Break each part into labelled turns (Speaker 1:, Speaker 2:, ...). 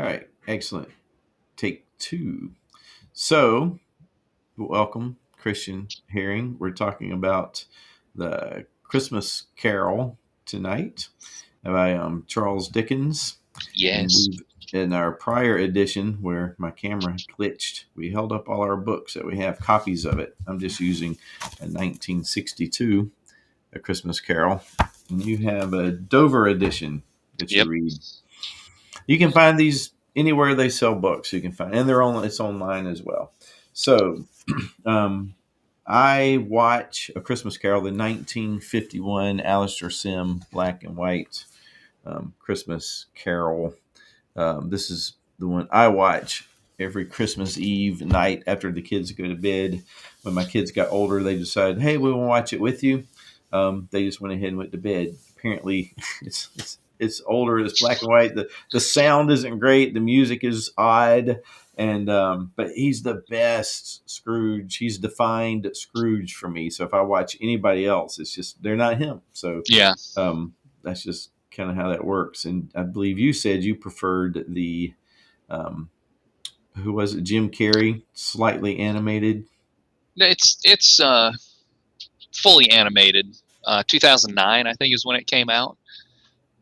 Speaker 1: right. Excellent. Take two. So, welcome, Christian Herring. We're talking about the Christmas Carol tonight by Charles Dickens. And
Speaker 2: Yes.
Speaker 1: we've, in our prior edition, where my camera glitched, we held up all our books that we have copies of it. I'm just using a 1962, A Christmas Carol. And you have a Dover edition that you
Speaker 2: Yep.
Speaker 1: read. You can find these anywhere they sell books. You can find, and it's online as well. So, um, I watch A Christmas Carol, the 1951 Alistair Sim black and white Christmas Carol. This is the one I watch every Christmas Eve night after the kids go to bed. When my kids got older, they decided, hey, we want to watch it with you. They just went ahead and went to bed. Apparently, it's older. It's black and white. The sound isn't great. The music is odd. And but he's the best Scrooge. He's defined Scrooge for me. So if I watch anybody else, it's just they're not him. So
Speaker 2: Yeah.
Speaker 1: that's just kind of how that works. And I believe you said you preferred the um, who was it? Jim Carrey, slightly animated.
Speaker 2: It's fully animated. 2009, I think, is when it came out.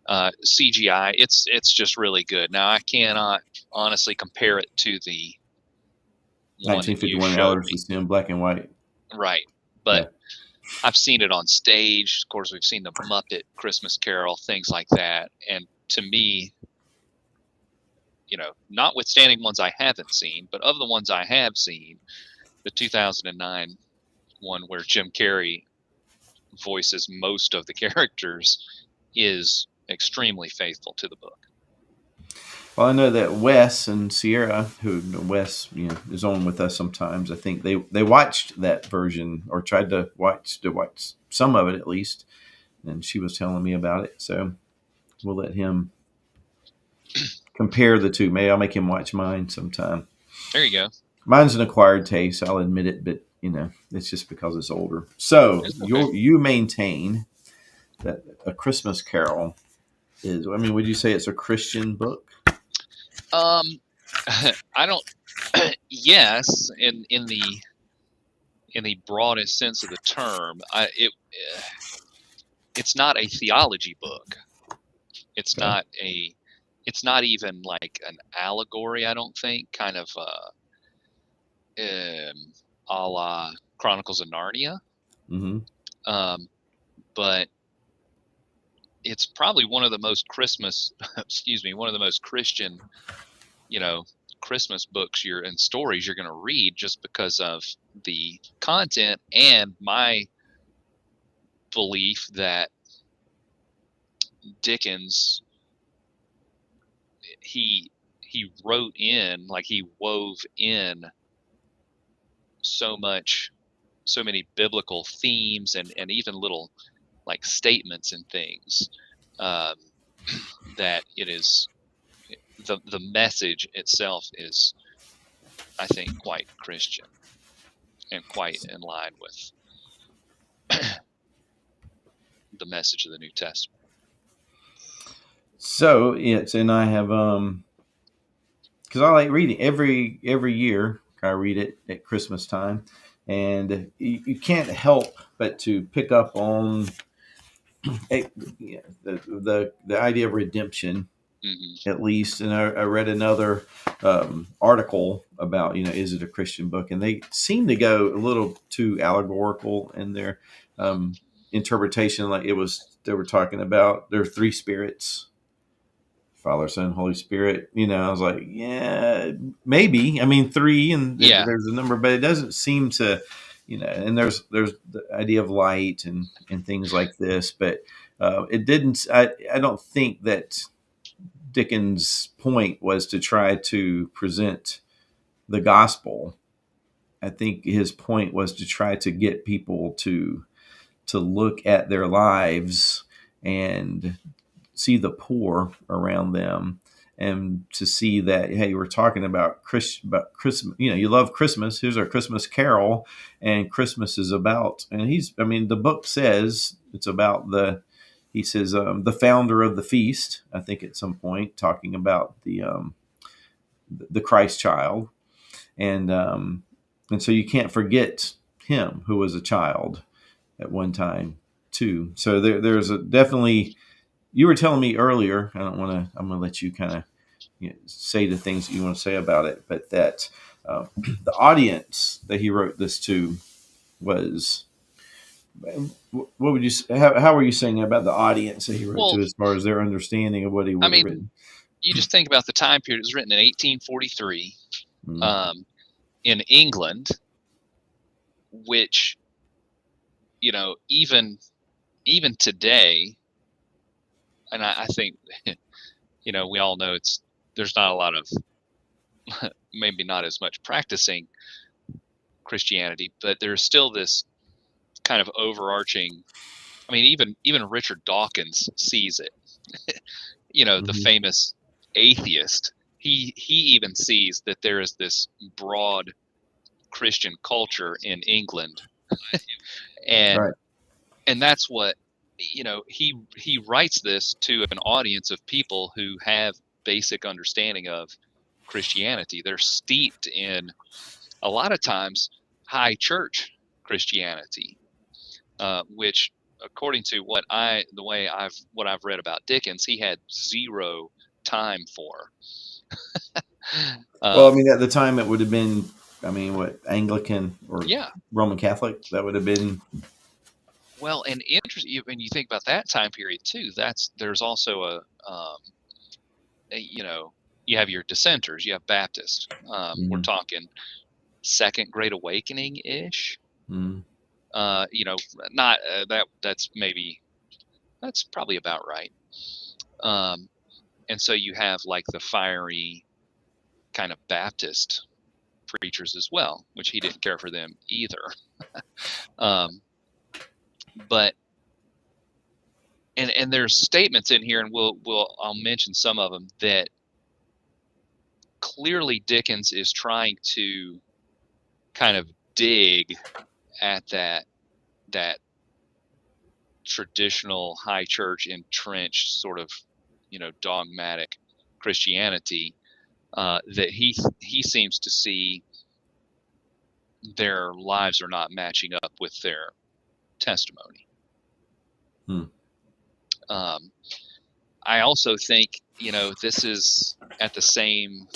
Speaker 2: CGI. It's just really good. Now I cannot honestly compare it to the one that you
Speaker 1: 1951
Speaker 2: showed
Speaker 1: Alistair
Speaker 2: me.
Speaker 1: Sim, black and white.
Speaker 2: Right.
Speaker 1: Yeah.
Speaker 2: But I've seen it on stage. Of course, we've seen the Muppet Christmas Carol, things like that. And to me, notwithstanding ones I haven't seen, but of the ones I have seen, the 2009 one where Jim Carrey voices most of the characters is extremely faithful to the book.
Speaker 1: Well, I know that Wes and Sierra, who Wes, is on with us sometimes. I think they watched that version or tried to watch some of it at least, and she was telling me about it. So we'll let him compare the two. Maybe I'll make him watch mine sometime.
Speaker 2: There you go.
Speaker 1: Mine's an acquired taste. I'll admit it, but it's just because it's older. So
Speaker 2: It's okay.
Speaker 1: you maintain that A Christmas Carol is. I mean, would you say it's a Christian book?
Speaker 2: I don't. Yes, in the broadest sense of the term, it's not a theology book. It's
Speaker 1: Okay.
Speaker 2: not a. It's not even like an allegory. I don't think, kind of a la Chronicles of Narnia.
Speaker 1: Mm-hmm.
Speaker 2: But it's probably one of the most Christmas. Excuse me, one of the most Christian, Christmas books and stories you're going to read, just because of the content and my belief that Dickens, he wrote in, like he wove in so many biblical themes and even little like statements and things, that it is the message itself is, I think, quite Christian and quite in line with the message of the New Testament.
Speaker 1: So and I have because I like reading every year. I read it at Christmas time, and you can't help but to pick up on the idea of redemption,
Speaker 2: Mm-hmm.
Speaker 1: at least. And I read another article about is it a Christian book, and they seem to go a little too allegorical in their interpretation. Like they were talking about there are three spirits. Father, Son, Holy Spirit. I was like, yeah, maybe. I mean, three, and
Speaker 2: Yeah.
Speaker 1: there's a number, but it doesn't seem to, And there's the idea of light and things like this, but it didn't. I don't think that Dickens' point was to try to present the gospel. I think his point was to try to get people to look at their lives and see the poor around them, and to see that, hey, we're talking about Christmas. You love Christmas. Here's our Christmas Carol, and Christmas is about. And the book says it's about he says the founder of the feast. I think at some point talking about the Christ child, and so you can't forget him who was a child at one time too. So there's a definitely. You were telling me earlier. I don't want to. I'm going to let you kind of say the things that you want to say about it, but that the audience that he wrote this to was. What would you? How were you saying about the audience that he wrote
Speaker 2: Well,
Speaker 1: to, as far as their understanding of what he
Speaker 2: I
Speaker 1: would have
Speaker 2: mean,
Speaker 1: written?
Speaker 2: you just think about the time period. It was written in 1843
Speaker 1: Mm.
Speaker 2: in England, which, even today, and I think, we all know there's not a lot of, maybe not as much practicing Christianity, but there's still this kind of overarching. I mean, even Richard Dawkins sees it. The
Speaker 1: Mm-hmm.
Speaker 2: famous atheist. He even sees that there is this broad Christian culture in England, and
Speaker 1: Right.
Speaker 2: and that's what he writes this to an audience of people who have basic understanding of Christianity. They're steeped in, a lot of times, high church Christianity, which, according to what I've read about Dickens, he had zero time for.
Speaker 1: Well, I mean, at the time it would have been, I mean, what, Anglican or
Speaker 2: Yeah.
Speaker 1: Roman Catholic? That would have been.
Speaker 2: Well, and interesting when you think about that time period too. There's also you have your dissenters, you have Baptists. We're
Speaker 1: Mm,
Speaker 2: talking Second Great Awakening ish.
Speaker 1: mm,
Speaker 2: Not that's probably about right. And so you have like the fiery kind of Baptist preachers as well, which he didn't care for them either. um, but and there's statements in here, and I'll mention some of them, that clearly Dickens is trying to kind of dig at that traditional high church entrenched sort of dogmatic Christianity, that he seems to see their lives are not matching up with their testimony.
Speaker 1: mm.
Speaker 2: I also think this is at the same.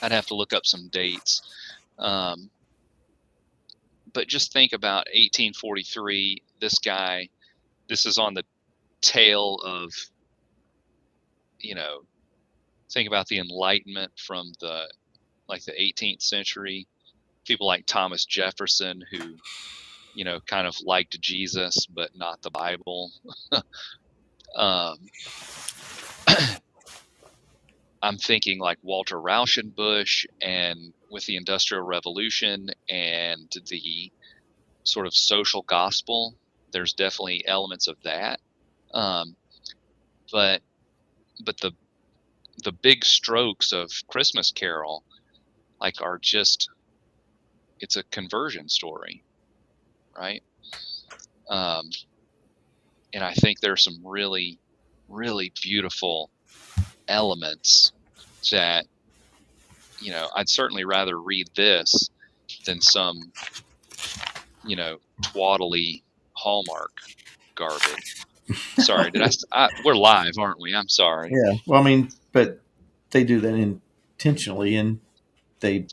Speaker 2: I'd have to look up some dates, but just think about 1843. This guy. This is on the tail of think about the Enlightenment from the 18th century. People like Thomas Jefferson, who kind of liked Jesus but not the Bible. um, I'm thinking like Walter Rauschenbusch, and with the Industrial Revolution and the sort of social gospel, there's definitely elements of that. Um, but the big strokes of Christmas Carol are just, it's a conversion story, right? And I think there's some really, really beautiful elements that I'd certainly rather read this than some twaddly Hallmark garbage. Sorry, we're live, aren't we? I'm sorry.
Speaker 1: Yeah. Well, I mean, but they do that intentionally, and they,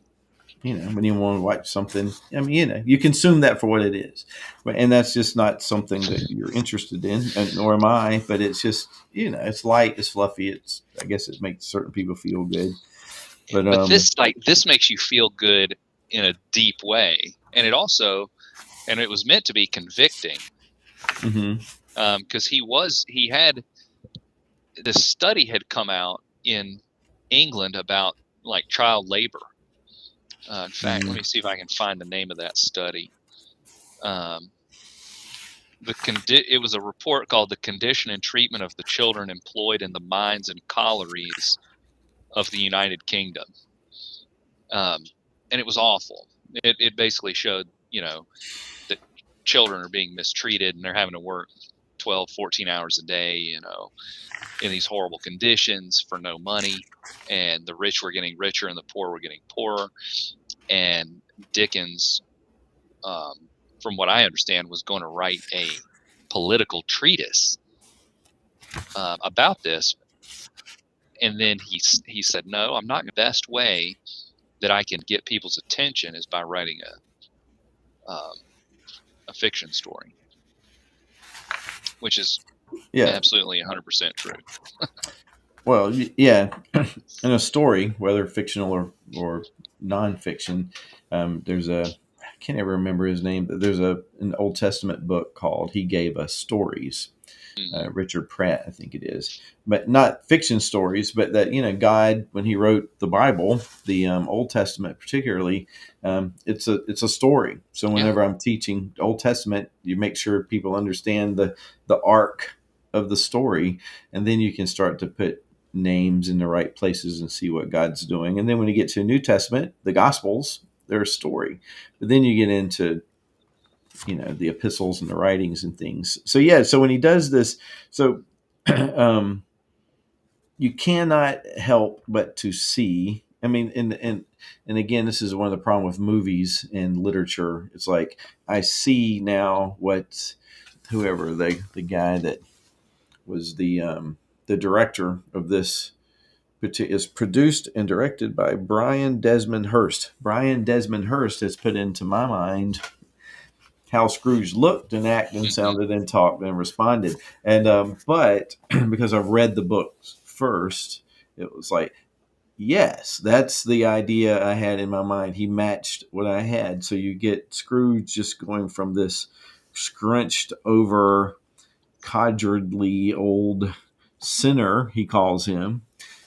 Speaker 1: when you want to watch something, I mean, you consume that for what it is, and that's just not something that you're interested in, and nor am I. But it's just, it's light, it's fluffy. I guess it makes certain people feel good. But
Speaker 2: But this makes you feel good in a deep way, and it was meant to be convicting, because he had this study had come out in England about child labor. In fact, let me see if I can find the name of that study. It was a report called "The Condition and Treatment of the Children Employed in the Mines and Collieries of the United Kingdom," and it was awful. It basically showed that children are being mistreated and they're having to work 12, 14 hours a day, in these horrible conditions for no money. And the rich were getting richer and the poor were getting poorer. And Dickens, from what I understand, was going to write a political treatise about this. And then he said, no, I'm not. The best way that I can get people's attention is by writing a fiction story, which is absolutely 100% true.
Speaker 1: Well, yeah, in a story, whether fictional or nonfiction, there's I can't ever remember his name, but there's an Old Testament book called "He Gave Us Stories." Richard Pratt, I think it is, but not fiction stories, but that God, when He wrote the Bible, the Old Testament particularly, it's a story. So whenever I'm teaching Old Testament, you make sure people understand the arc of the story, and then you can start to put names in the right places and see what God's doing. And then when you get to New Testament, the Gospels, they're a story, but then you get into the epistles and the writings and things. So when he does this, you cannot help but to see. I mean, and again, this is one of the problems with movies and literature. It's like I see now what whoever the guy that was the director of this is produced and directed by Brian Desmond Hurst. Brian Desmond Hurst has put into my mind how Scrooge looked and acted and sounded and talked and responded. And but because I've read the books first, it was like, yes, that's the idea I had in my mind. He matched what I had. So you get Scrooge just going from this scrunched over, codgerly old sinner, he calls him,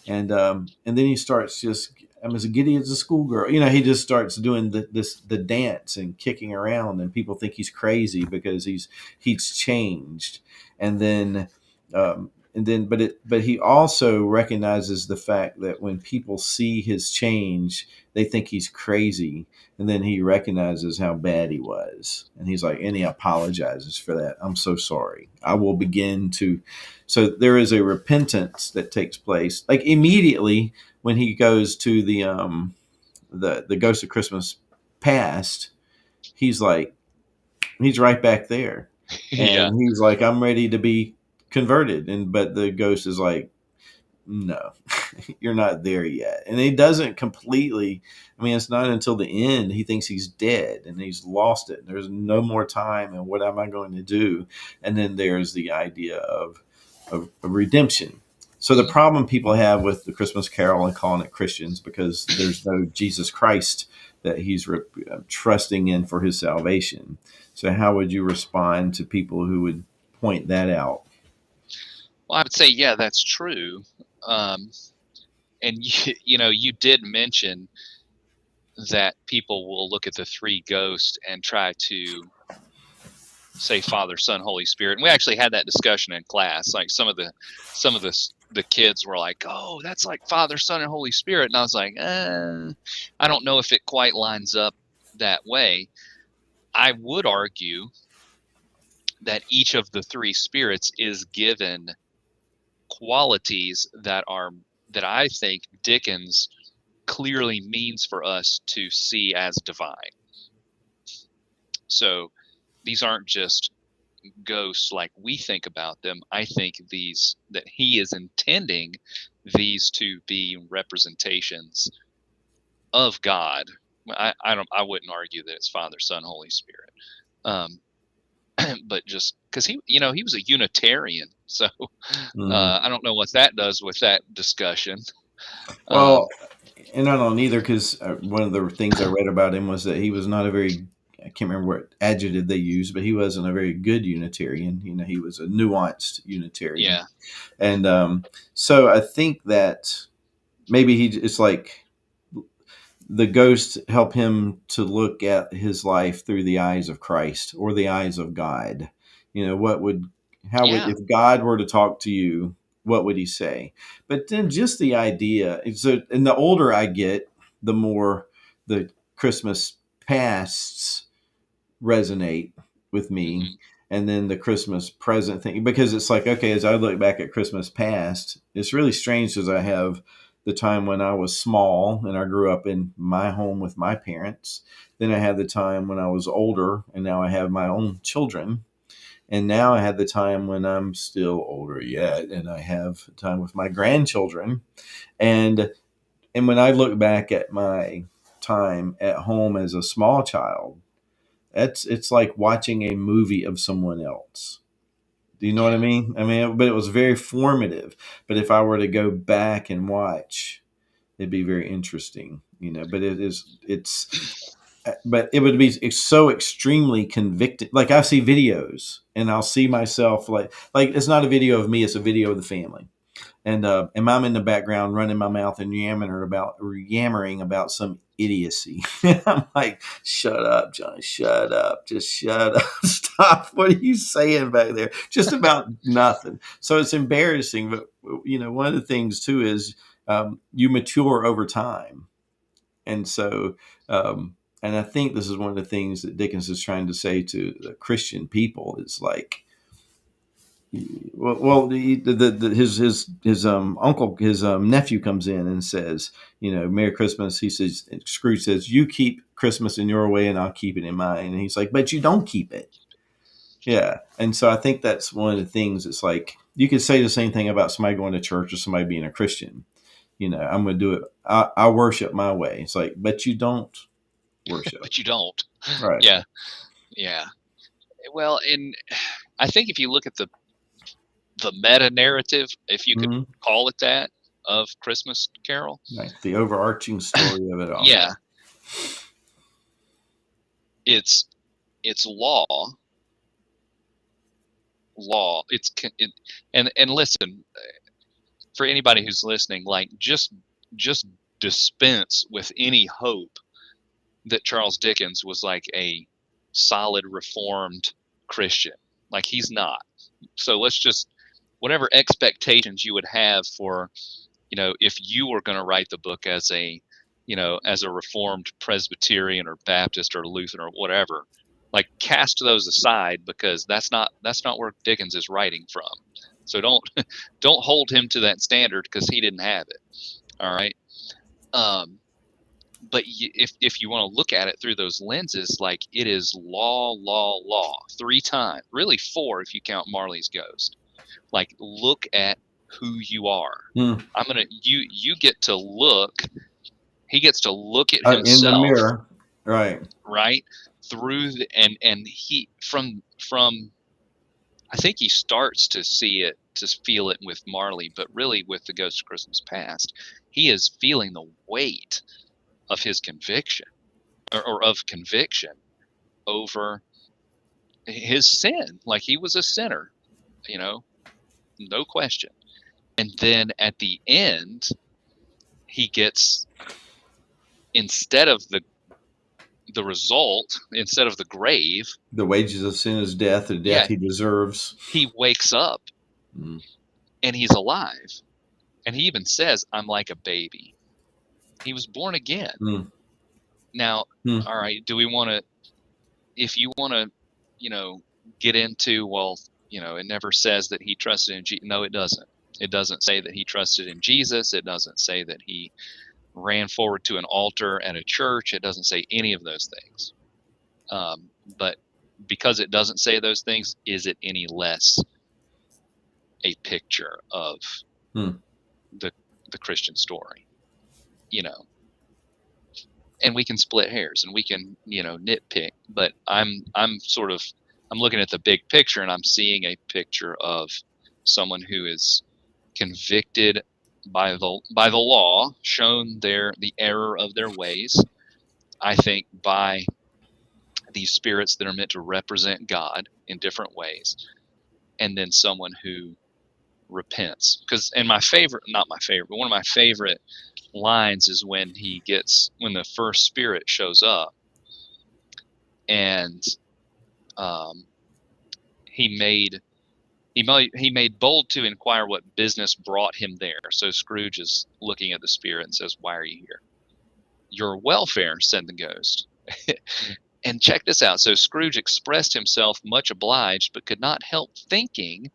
Speaker 1: and then he starts just as giddy as a schoolgirl. He just starts doing the dance and kicking around, and people think he's crazy because he's changed. And then but he also recognizes the fact that when people see his change, they think he's crazy, and then he recognizes how bad he was, and he's like, and he apologizes for that. I'm so sorry. I will begin to. So there is a repentance that takes place, like immediately when he goes to the Ghost of Christmas Past. He's like, he's right back there, and he's like, I'm ready to be converted, but the ghost is like, no, you're not there yet. And he doesn't completely. I mean, it's not until the end he thinks he's dead and he's lost it. There's no more time, and what am I going to do? And then there's the idea of redemption. So the problem people have with the Christmas Carol and calling it Christians, because there's no Jesus Christ that he's trusting in for his salvation. So how would you respond to people who would point that out?
Speaker 2: Well, I would say, yeah, that's true. And you did mention that people will look at the three ghosts and try to say Father, Son, Holy Spirit. And we actually had that discussion in class. Like some of the kids were like, "Oh, that's like Father, Son, and Holy Spirit," and I was like, I don't know if it quite lines up that way. I would argue that each of the three spirits is given qualities that I think Dickens clearly means for us to see as divine. So these aren't just ghosts like we think about them. I think that he is intending these to be representations of God. I wouldn't argue that it's Father, Son, Holy Spirit. But just because he was a Unitarian, so I don't know what that does with that discussion.
Speaker 1: Well, and I don't either, because one of the things I read about him was that he was not a very, I can't remember what adjective they used, but he wasn't a very good Unitarian. He was a nuanced Unitarian.
Speaker 2: Yeah.
Speaker 1: And so I think that maybe it's like the ghosts help him to look at his life through the eyes of Christ or the eyes of God. If God were to talk to you, what would he say? But then just the idea, and the older I get, the more the Christmas pasts resonate with me. and then the Christmas present thing, because it's like, okay, as I look back at Christmas past, it's really strange because I have the time when I was small and I grew up in my home with my parents. Then I had the time when I was older and now I have my own children. And now I have the time when I'm still older yet and I have time with my grandchildren. And when I look back at my time at home as a small child, it's like watching a movie of someone else. Do you know what I
Speaker 2: Yeah.
Speaker 1: mean? I mean, but it was very formative. But if I were to go back and watch, it'd be very interesting, you know. But but it would be so extremely convicting. Like I see videos, and I'll see myself like it's not a video of me; it's a video of the family, and I'm in the background running my mouth and yammering about some idiocy. I'm like, shut up, Johnny, shut up, just shut up, stop. What are you saying back there? Just about nothing. So it's embarrassing, but you know, one of the things too is you mature over time, and so. And I think this is one of the things that Dickens is trying to say to the Christian people is like, his uncle, his nephew comes in and says, you know, Merry Christmas. He says, Scrooge says, you keep Christmas in your way and I'll keep it in mine. And he's like, but you don't keep it. Yeah. And so I think that's one of the things. It's like, you could say the same thing about somebody going to church or somebody being a Christian. You know, I'm going to do it. I worship my way. It's like, but you don't worship.
Speaker 2: But you don't.
Speaker 1: Right.
Speaker 2: Yeah. Yeah. Well, and I think if you look at the meta narrative, if you could
Speaker 1: Mm-hmm.
Speaker 2: call it that, of Christmas Carol.
Speaker 1: Right. The overarching story of it all.
Speaker 2: Yeah. It's law. And listen, for anybody who's listening, like just dispense with any hope that Charles Dickens was like a solid reformed Christian. Like he's not. So let's just, whatever expectations you would have for, you know, if you were going to write the book as a, you know, as a reformed Presbyterian or Baptist or Lutheran or whatever, like cast those aside, because that's not where Dickens is writing from. So don't hold him to that standard, because he didn't have it. All right. But if you want to look at it through those lenses, like it is law 3 times, really 4 if you count Marley's ghost. Like, look at who you are. You get to look. He gets to look at
Speaker 1: In the
Speaker 2: himself,
Speaker 1: mirror, right?
Speaker 2: right, through and he from I think he starts to see it, to feel it with Marley, but really with the Ghost of Christmas Past, he is feeling the weight of his conviction, or of conviction over his sin. Like he was a sinner, you know, no question. And then at the end, he gets, instead of the result, instead of the grave,
Speaker 1: The wages of sin is death, the death
Speaker 2: yeah,
Speaker 1: he deserves.
Speaker 2: he wakes up and he's alive. And he even says, I'm like a baby. He was born again. Now, all right, do we want to, if you want to, you know, get into, well, you know, it never says that he trusted in Jesus. No, it doesn't. It doesn't say that he trusted in Jesus. It doesn't say that he ran forward to an altar at a church. It doesn't say any of those things. But because it doesn't say those things, is it any less a picture of the Christian story? You know, and we can split hairs and we can, you know, nitpick, but I'm looking at the big picture, and I'm seeing a picture of someone who is convicted by the law, shown the error of their ways, I think, by these spirits that are meant to represent God in different ways, and then someone who repents. Because, and not my favorite, but one of my favorite lines is when the first spirit shows up, and he made bold to inquire what business brought him there. So Scrooge is looking at the spirit and says, why are you here? Your welfare, said the ghost. And check this out. So Scrooge expressed himself much obliged, but could not help thinking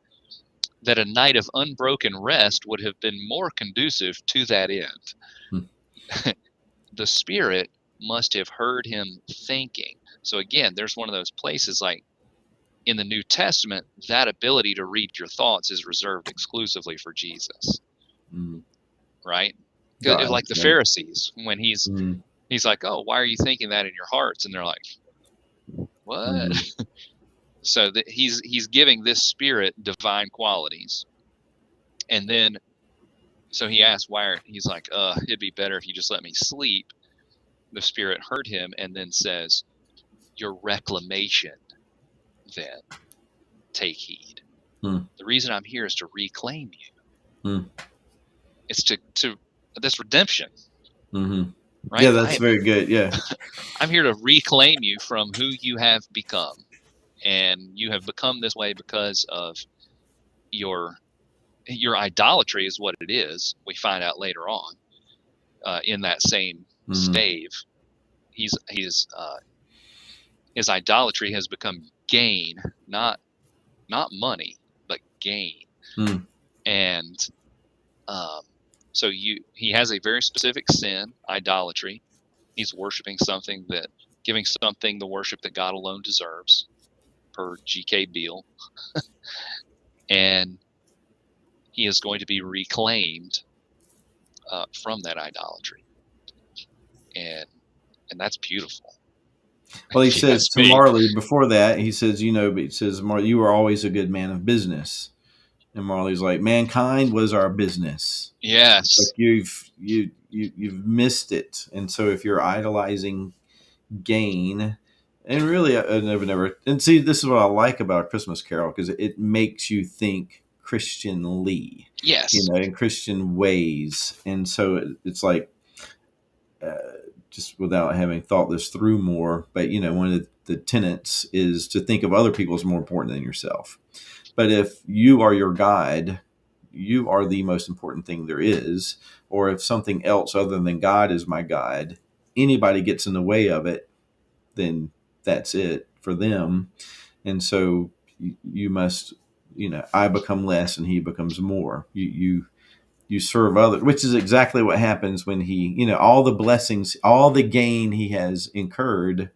Speaker 2: that a night of unbroken rest would have been more conducive to that end.
Speaker 1: Hmm.
Speaker 2: The Spirit must have heard him thinking. So again, there's one of those places like in the New Testament, that ability to read your thoughts is reserved exclusively for Jesus,
Speaker 1: Mm.
Speaker 2: right?
Speaker 1: God,
Speaker 2: Like the
Speaker 1: right?
Speaker 2: Pharisees, when he's
Speaker 1: Mm.
Speaker 2: like, "Oh, why are you thinking that in your hearts?" And they're like, "What?"
Speaker 1: Mm.
Speaker 2: So that he's giving this Spirit divine qualities, and then so he asked why. He's like, it'd be better if you just let me sleep." The Spirit heard him and then says, "Your reclamation, then take heed.
Speaker 1: Mm.
Speaker 2: The reason I'm here is to reclaim you.
Speaker 1: Mm.
Speaker 2: It's to this redemption,
Speaker 1: Mm-hmm. Yeah,
Speaker 2: right?
Speaker 1: that's very good. Yeah.
Speaker 2: I'm here to reclaim you from who you have become, and you have become this way because of your idolatry is what it is. We find out later on in that same
Speaker 1: Mm-hmm.
Speaker 2: stave. His idolatry has become gain, not money, but gain.
Speaker 1: Mm.
Speaker 2: And um, so he has a very specific sin, idolatry. He's worshiping something giving something the worship that God alone deserves, per G.K. Beale, and he is going to be reclaimed from that idolatry, and that's beautiful.
Speaker 1: Well, he
Speaker 2: If you
Speaker 1: says
Speaker 2: ask
Speaker 1: to
Speaker 2: me.
Speaker 1: Marley before that, he says, but he says, Marley, you were always a good man of business. And Marley's like, mankind was our business. Like
Speaker 2: Yes.
Speaker 1: you've missed it. And so if you're idolizing gain, and really, I never. And see, this is what I like about Christmas Carol because it makes you think Christianly,
Speaker 2: Yes.
Speaker 1: in Christian ways. And so it's like, uh, just without having thought this through more, but one of the tenets is to think of other people as more important than yourself. But if you are your guide, you are the most important thing there is. Or if something else other than God is my guide, anybody gets in the way of it, then that's it for them. And so you must, I become less and he becomes more. You serve others, which is exactly what happens when he, all the blessings, all the gain he has incurred,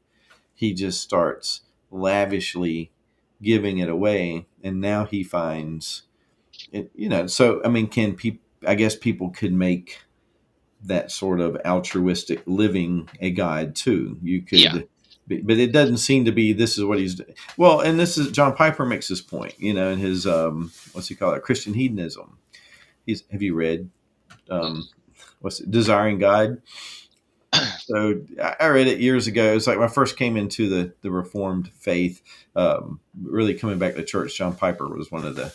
Speaker 1: he just starts lavishly giving it away. And now he finds it, so, I mean, I guess people could make that sort of altruistic living a guide too. You
Speaker 2: Yeah.
Speaker 1: could, but it doesn't seem to be, this is what he's, well, and this is, John Piper makes this point, in his, what's he call it? Christian hedonism. Have you read, um, what's it, Desiring God? So I read it years ago. It's like when I first came into the Reformed faith, really coming back to church. John Piper was one of the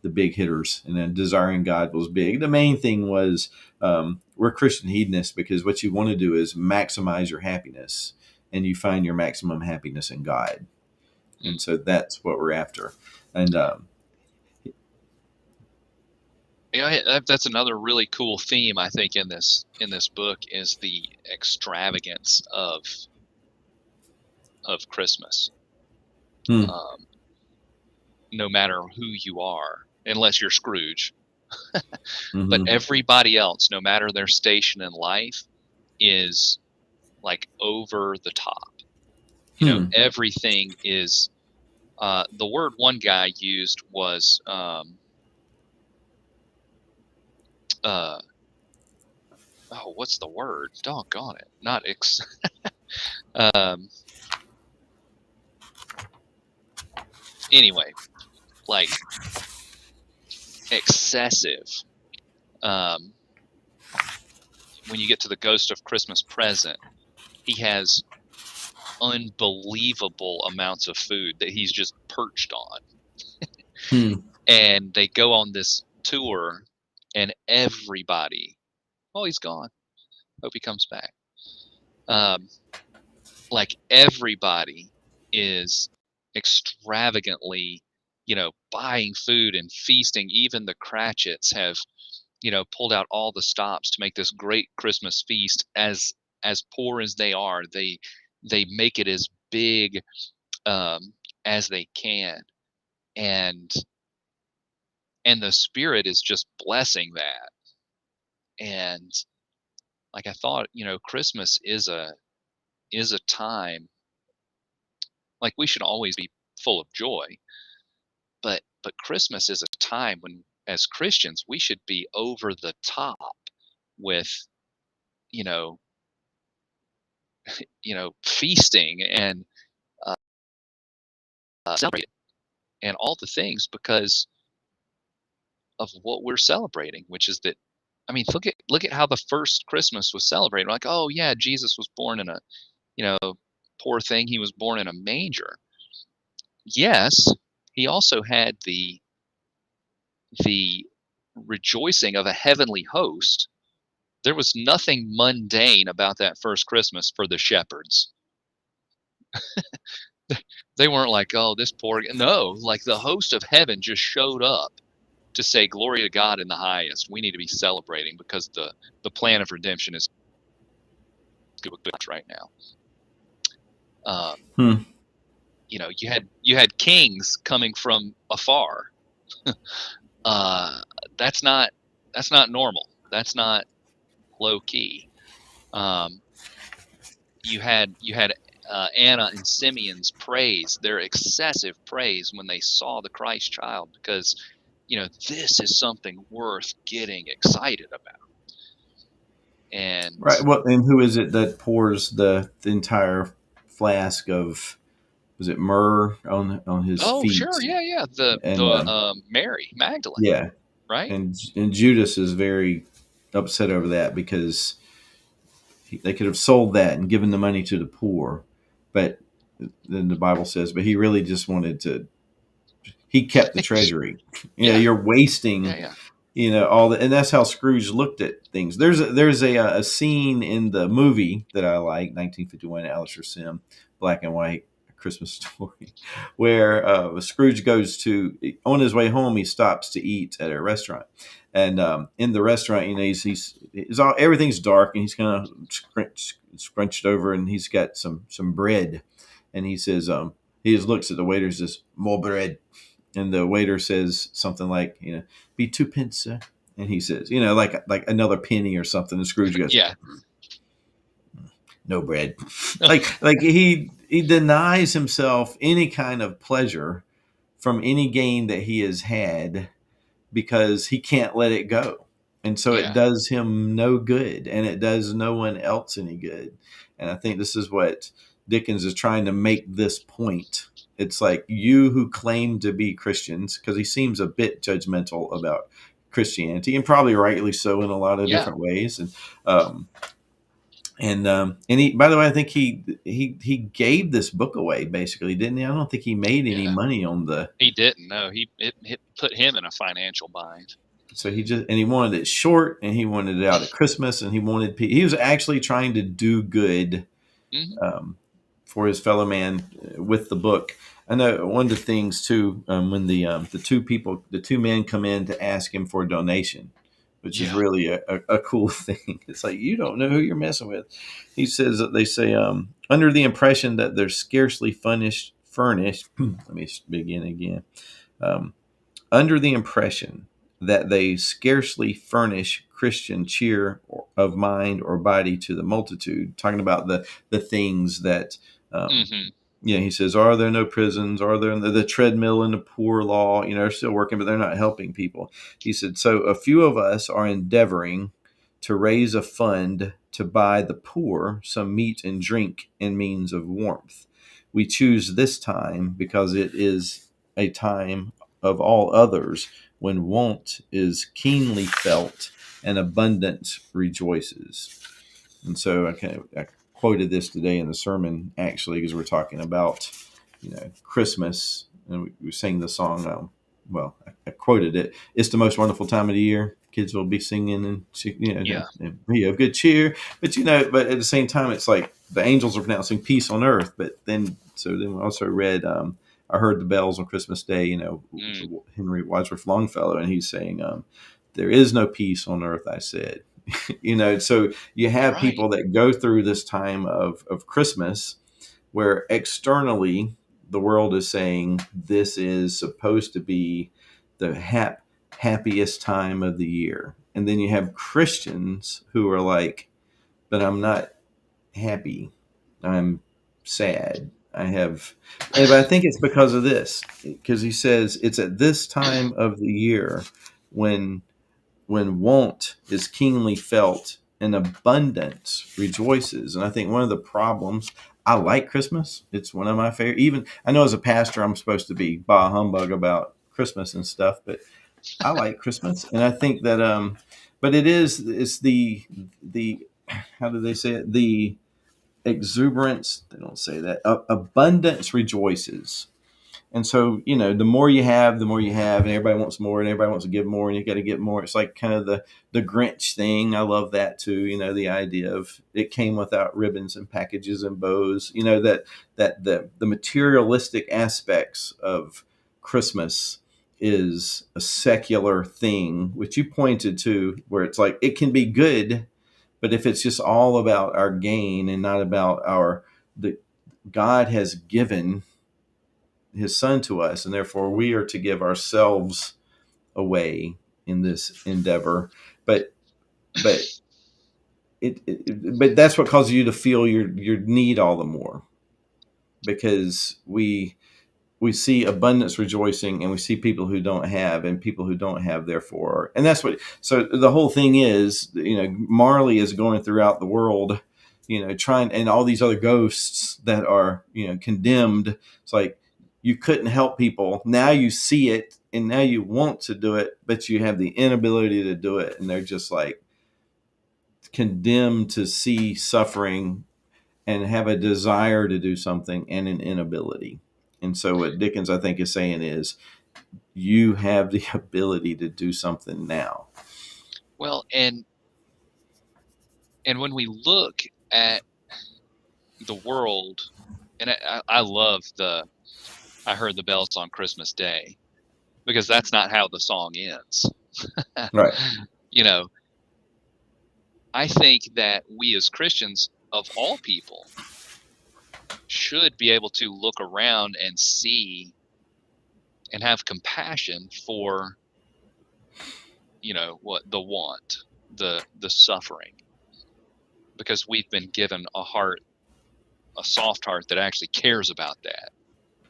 Speaker 1: big hitters, and then Desiring God was big. The main thing was, we're Christian hedonists because what you want to do is maximize your happiness, and you find your maximum happiness in God, and so that's what we're after. And
Speaker 2: Yeah, that's another really cool theme I think in this book is the extravagance of Christmas.
Speaker 1: hmm,
Speaker 2: Um, no matter who you are, unless you're Scrooge, but
Speaker 1: mm-hmm,
Speaker 2: everybody else, no matter their station in life, is like over the top.
Speaker 1: hmm,
Speaker 2: Everything is. The word one guy used was uh, oh, what's the word? Doggone it! Not um. Anyway, like excessive. Um, when you get to the Ghost of Christmas Present, he has unbelievable amounts of food that he's just perched on.
Speaker 1: hmm,
Speaker 2: And they go on this tour, and everybody, oh, he's gone. Hope he comes back. Um, like everybody is extravagantly, buying food and feasting. Even the Cratchits have, pulled out all the stops to make this great Christmas feast. As poor as they are, they make it as big as they can, and the Spirit is just blessing that. And like, I thought, Christmas is a time, like, we should always be full of joy, but Christmas is a time when, as Christians, we should be over the top with, you know, feasting and celebrating and all the things, because of what we're celebrating, which is that, I mean, look at how the first Christmas was celebrated. Like, oh yeah, Jesus was born in a, you know, poor thing, he was born in a manger. Yes, he also had the rejoicing of a heavenly host. There was nothing mundane about that first Christmas for the shepherds. They weren't like, oh, this poor, no, like the host of heaven just showed up to say, glory to God in the highest. We need to be celebrating because the plan of redemption is good right now.
Speaker 1: Hmm.
Speaker 2: You had kings coming from afar. uh, that's not normal. That's not low key. Um, you had Anna and Simeon's praise, their excessive praise when they saw the Christ child, because this is something worth getting excited about. And
Speaker 1: Right. Well, and who is it that pours the entire flask of, was it myrrh on his
Speaker 2: oh, sure,
Speaker 1: feet?
Speaker 2: yeah, the
Speaker 1: And
Speaker 2: the Mary Magdalene,
Speaker 1: yeah,
Speaker 2: right?
Speaker 1: and Judas is very upset over that because they could have sold that and given the money to the poor, but then the Bible says, but he really just wanted to. He kept the treasury.
Speaker 2: Yeah,
Speaker 1: You're wasting,
Speaker 2: yeah.
Speaker 1: all that, and that's how Scrooge looked at things. There's a scene in the movie that I like, 1951, Alistair Sim, black and white Christmas story, where Scrooge goes to, on his way home, he stops to eat at a restaurant, and in the restaurant, he's all, everything's dark, and he's kind of scrunched over, and he's got some bread, and he says, he just looks at the waiter and says, "More bread." And the waiter says something like, "Be 2 pence, sir." And he says, like another penny or something. And Scrooge goes,
Speaker 2: Yeah.
Speaker 1: "No bread." like he denies himself any kind of pleasure from any gain that he has had because he can't let it go. And so it
Speaker 2: Yeah.
Speaker 1: does him no good, and it does no one else any good. And I think this is what Dickens is trying to make this point. It's like, you who claim to be Christians, because he seems a bit judgmental about Christianity, and probably rightly so in a lot of
Speaker 2: Yeah.
Speaker 1: different ways. Um, and he, by the way, I think he gave this book away, basically, didn't he? I don't think he made any
Speaker 2: Yeah.
Speaker 1: money on the.
Speaker 2: He didn't. No, it put him in a financial bind.
Speaker 1: So he wanted it short, and he wanted it out at Christmas, and he was actually trying to do good
Speaker 2: Hmm.
Speaker 1: um, for his fellow man with the book. I know one of the things too, when the two men come in to ask him for a donation, which is
Speaker 2: Yeah.
Speaker 1: really a cool thing. It's like, you don't know who you're messing with. He says that they say, under the impression that they're scarcely furnished. Let me begin again. Um, Under the impression that they scarcely furnish Christian cheer of mind or body to the multitude, talking about the things that, um,
Speaker 2: Hmm.
Speaker 1: he says, are there no prisons? Are there the treadmill and the poor law? They're still working, but they're not helping people. He said, so a few of us are endeavoring to raise a fund to buy the poor some meat and drink and means of warmth. We choose this time because it is a time of all others when want is keenly felt and abundance rejoices. And so I quoted this today in the sermon, actually, because we're talking about, Christmas, and we sang the song. I quoted it. It's the most wonderful time of the year. Kids will be singing and
Speaker 2: Yeah.
Speaker 1: and be of good cheer. But but at the same time, it's like the angels are pronouncing peace on earth. But then we also read, I heard the bells on Christmas Day.
Speaker 2: Mm.
Speaker 1: Henry Wadsworth Longfellow, and he's saying, "There is no peace on earth," I said. So you have
Speaker 2: Right.
Speaker 1: people that go through this time of Christmas, where externally the world is saying this is supposed to be the happiest time of the year. And then you have Christians who are like, but I'm not happy. I'm sad. But I think it's because of this, because he says it's at this time of the year when want is keenly felt and abundance rejoices. And I think one of the problems, I like Christmas. It's one of my favorite. Even I know as a pastor, I'm supposed to be bah humbug about Christmas and stuff, but I like Christmas, and I think that but it's the how do they say it, the exuberance, they don't say that, abundance rejoices. And so, the more you have, the more you have, and everybody wants more, and everybody wants to give more, and you got to get more. It's like kind of the Grinch thing. I love that too. The idea of it came without ribbons and packages and bows. That the materialistic aspects of Christmas is a secular thing, which you pointed to, where it's like it can be good, but if it's just all about our gain and not about the God has given his son to us, and therefore we are to give ourselves away in this endeavor. But but but that's what causes you to feel your need all the more, because we see abundance rejoicing, and we see people who don't have, and people who don't have therefore. And that's what, so the whole thing is, Marley is going throughout the world, trying, and all these other ghosts that are, condemned. It's like, you couldn't help people. Now you see it, and now you want to do it, but you have the inability to do it. And they're just like condemned to see suffering and have a desire to do something and an inability. And so what Dickens, I think, is saying is, you have the ability to do something now.
Speaker 2: Well, and when we look at the world, and I love I heard the bells on Christmas Day, because that's not how the song ends.
Speaker 1: Right.
Speaker 2: I think that we as Christians, of all people, should be able to look around and see and have compassion for, what the want, the suffering, because we've been given a soft heart that actually cares about that,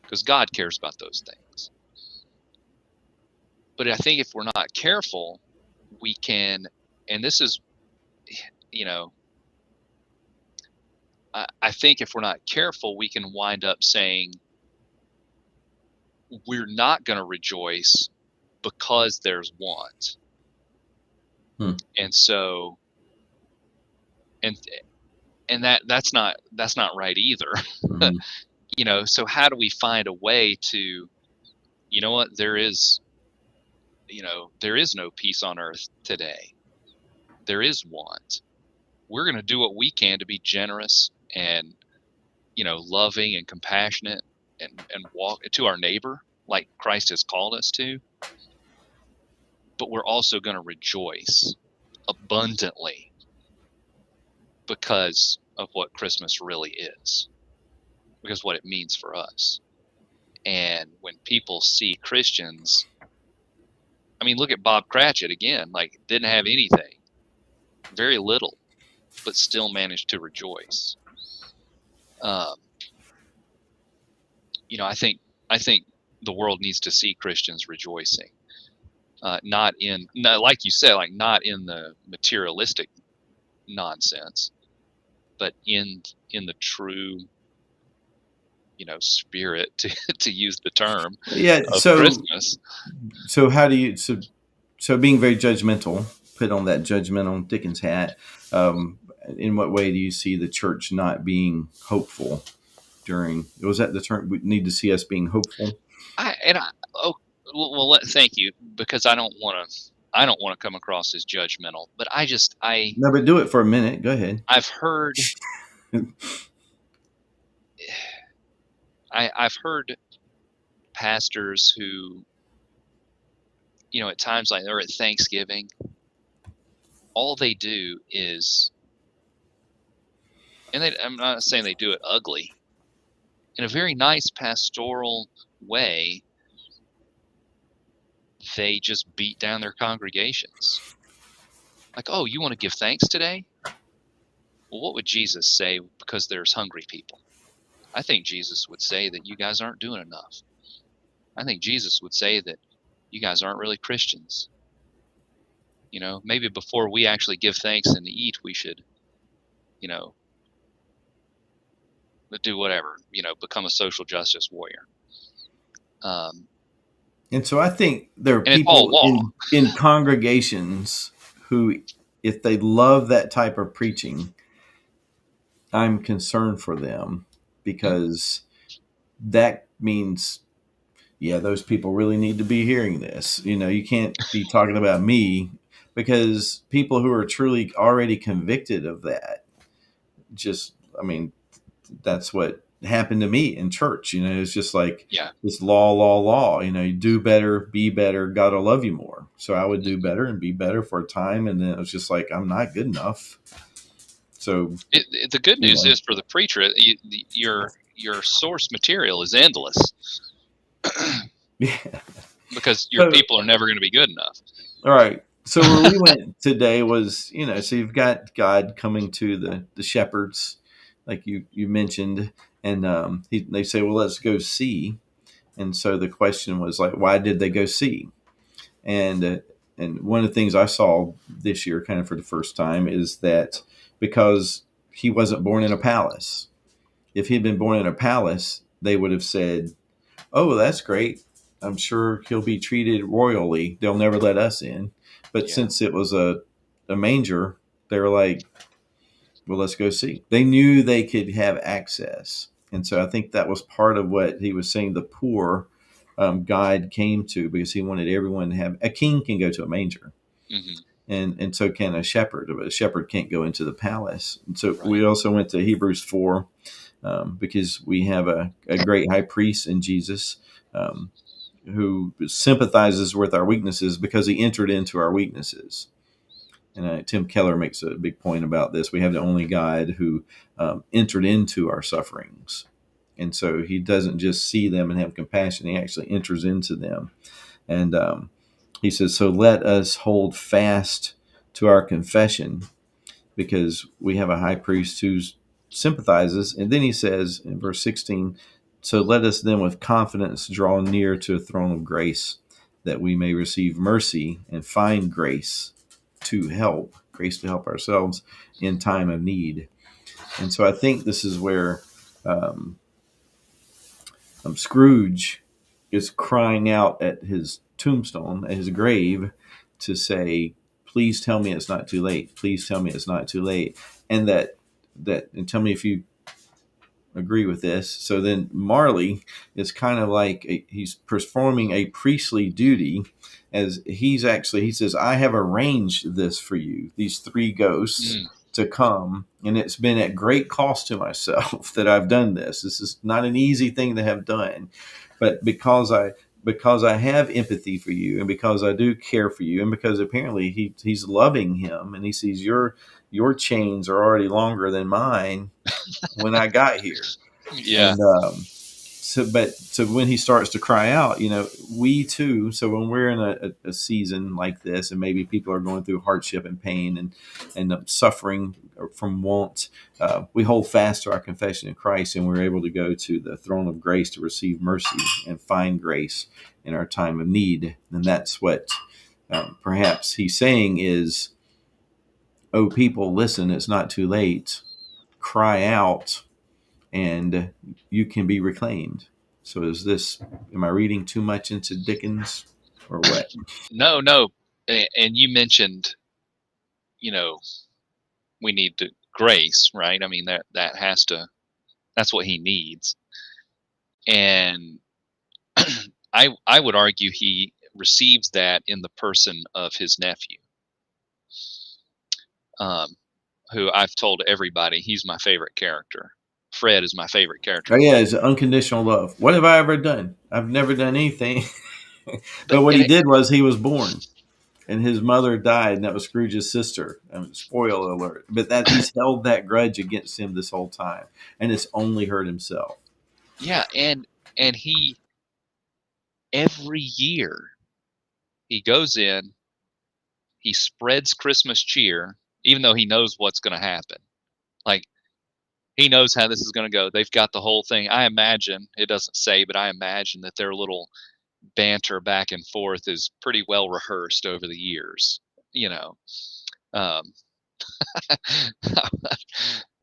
Speaker 2: because God cares about those things. But I think if we're not careful, we can, and this is, I think if we're not careful, we can wind up saying we're not going to rejoice because there's want. And so, and that's not right either.
Speaker 1: Mm-hmm.
Speaker 2: So how do we find a way to, what, there is no peace on earth today. There is want. We're going to do what we can to be generous and, loving and compassionate and walk to our neighbor like Christ has called us to. But we're also going to rejoice abundantly because of what Christmas really is, because what it means for us. And when people see Christians, I mean, look at Bob Cratchit again, like didn't have anything, very little, but still managed to rejoice. I think the world needs to see Christians rejoicing, not like you said, like not in the materialistic nonsense, but in the true, spirit, to use the term,
Speaker 1: Yeah.
Speaker 2: of
Speaker 1: So
Speaker 2: Christmas.
Speaker 1: how do you, so being very judgmental, put on that judgmental Dickens hat. In what way do you see the church not being hopeful during? Was that the term? We need to see us being hopeful.
Speaker 2: Thank you, because I don't want to come across as judgmental, but
Speaker 1: No, but do it for a minute. Go ahead.
Speaker 2: I've heard I've heard pastors who, at times like they're at Thanksgiving, all they do is, and I'm not saying they do it ugly, in a very nice pastoral way, they just beat down their congregations. Like, oh, you want to give thanks today? Well, what would Jesus say because there's hungry people? I think Jesus would say that you guys aren't doing enough. I think Jesus would say that you guys aren't really Christians. You know, maybe before we actually give thanks and eat, we should, you know, do whatever, you know, become a social justice warrior.
Speaker 1: And so I think there are
Speaker 2: And it's all
Speaker 1: people
Speaker 2: law.
Speaker 1: in congregations who, if they love that type of preaching, I'm concerned for them because that means, yeah, those people really need to be hearing this. You know, you can't be talking about me, because people who are truly already convicted of that, just, I mean, that's what happened to me in church. You know, it's just like
Speaker 2: Yeah.
Speaker 1: this law. You know, you do better, be better, God will love you more. So I would do better and be better for a time, and then it was just like, I'm not good enough. So
Speaker 2: The good news
Speaker 1: anyway.
Speaker 2: is for the preacher, your source material is endless.
Speaker 1: Yeah.
Speaker 2: Because your
Speaker 1: So,
Speaker 2: people are never going to be good enough.
Speaker 1: all right. So where we went today was, you know, so you've got God coming to the shepherds, like you mentioned, and they say, well, let's go see. And so the question was like, why did they go see? And one of the things I saw this year, kind of for the first time, is that because he wasn't born in a palace. If he'd been born in a palace, they would have said, oh, that's great. I'm sure he'll be treated royally. They'll never let us in. But
Speaker 2: Yeah.
Speaker 1: since it was a manger, they were like, well, let's go see. They knew they could have access. And so I think that was part of what he was saying the poor God came to, because he wanted everyone to have, a king can go to a manger.
Speaker 2: Mm-hmm.
Speaker 1: And so can a shepherd. But a shepherd can't go into the palace. And so
Speaker 2: Right.
Speaker 1: we also went to Hebrews 4, because we have a great high priest in Jesus, who sympathizes with our weaknesses because he entered into our weaknesses. And Tim Keller makes a big point about this. We have the only God who entered into our sufferings. And so he doesn't just see them and have compassion. He actually enters into them. And he says, so let us hold fast to our confession, because we have a high priest who sympathizes. And then he says in verse 16, so let us then with confidence draw near to a throne of grace, that we may receive mercy and find grace to help ourselves in time of need. And so I think this is where Scrooge is crying out at his tombstone, at his grave, to say, please tell me it's not too late. Please tell me it's not too late. And and tell me if you agree with this. So then Marley is kind of like he's performing a priestly duty, as he says, I have arranged this for you, these three ghosts to come, and it's been at great cost to myself that I've done this. This is not an easy thing to have done, but because I have empathy for you, and because I do care for you, and because apparently he's loving him, and he sees your chains are already longer than mine when I got here.
Speaker 2: Yeah.
Speaker 1: And so when he starts to cry out, you know, we too. So when we're in a season like this, and maybe people are going through hardship and pain and suffering from want, we hold fast to our confession in Christ, and we're able to go to the throne of grace to receive mercy and find grace in our time of need. And that's what perhaps he's saying is, oh, people, listen, it's not too late. Cry out, and you can be reclaimed. So am I reading too much into Dickens or what?
Speaker 2: No. And you mentioned, you know, we need to grace, right? I mean, that's what he needs. And I would argue he receives that in the person of his nephew, who I've told everybody he's my favorite character. Fred is my favorite character
Speaker 1: Oh
Speaker 2: in the
Speaker 1: yeah,
Speaker 2: book.
Speaker 1: it's unconditional love. What have I ever done? I've never done anything.
Speaker 2: But
Speaker 1: But what he
Speaker 2: and
Speaker 1: did was he was born, and his mother died, and that was Scrooge's sister. Spoiler alert! But that he's held that grudge against him this whole time, and it's only hurt himself.
Speaker 2: Yeah, and he every year he goes in, he spreads Christmas cheer, even though he knows what's going to happen. Like, he knows how this is going to go. They've got the whole thing. I imagine, it doesn't say, but I imagine that their little banter back and forth is pretty well rehearsed over the years. You know, um,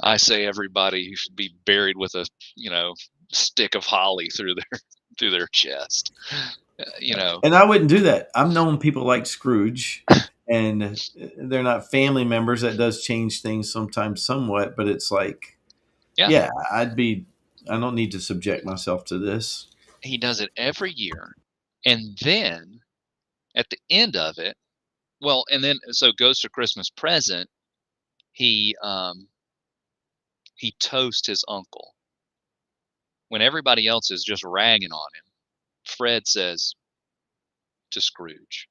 Speaker 2: I say everybody should be buried with a stick of holly through their chest. You know,
Speaker 1: And I wouldn't do that. I've known people like Scrooge, and they're not family members. That does change things sometimes, somewhat. But it's like,
Speaker 2: yeah,
Speaker 1: yeah, I'd be. I don't need to subject myself to this.
Speaker 2: he does it every year, and then at the end of it, well, and then so Ghost of Christmas Present, he he toasts his uncle when everybody else is just ragging on him. Fred says to Scrooge,